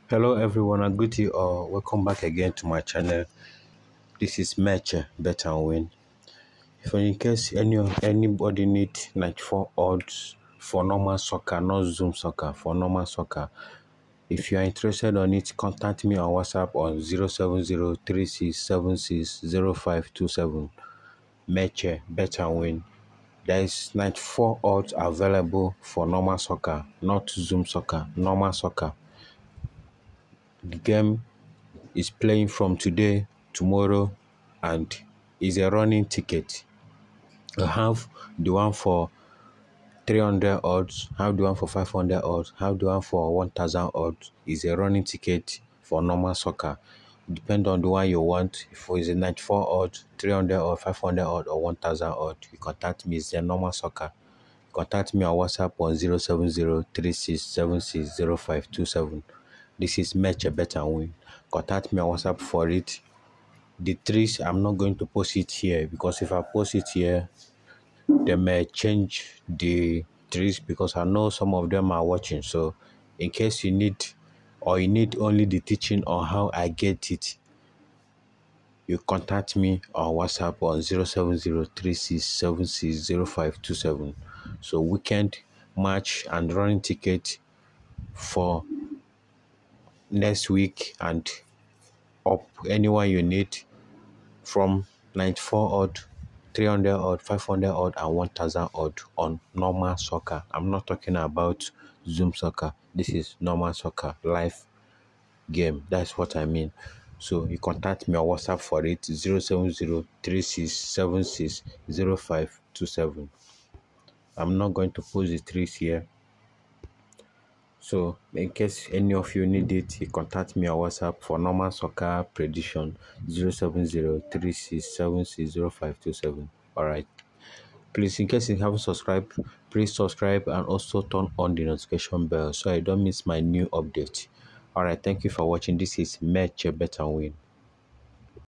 Hello everyone and good to you all. Welcome back again to my channel. This is Bett&win. If in case anybody need 94 odds for normal soccer, not Zoom soccer, for normal soccer, if you are interested on it, contact me on WhatsApp on 07036760527. Bett&win. There is 94 odds available for normal soccer, not Zoom soccer, normal soccer. The game is playing from today, tomorrow, and is a running ticket. I have the one for 300 odds, have the one for 500 odds, have the one for 1000 odds. Is a running ticket for normal soccer. Depend on the one you want. If it's a 94 odds, 300 or 500 odds or 1000 odds, you contact me. It's a normal soccer. Contact me on WhatsApp on 07036760527. This is Bett&win. Contact me on WhatsApp for it. The trees, I'm not going to post it here because if I post it here, they may change the trees because I know some of them are watching. So in case you need only the teaching on how I get it, you contact me on WhatsApp on 07036760527. So weekend match and running ticket for next week and up, anyone you need from 94 odd, 300 odd, 500 odd, and 1000 odd on normal soccer. I'm not talking about Zoom soccer. This is normal soccer, live game. That's what I mean. So you contact me on WhatsApp for it, 07036760527. I'm not going to post the trees here. So in case any of you need it, you contact me on WhatsApp for normal soccer prediction 07036760527. Alright. Please, in case you haven't subscribed, please subscribe and also turn on the notification bell so I don't miss my new update. Alright, thank you for watching. This is Bett&win.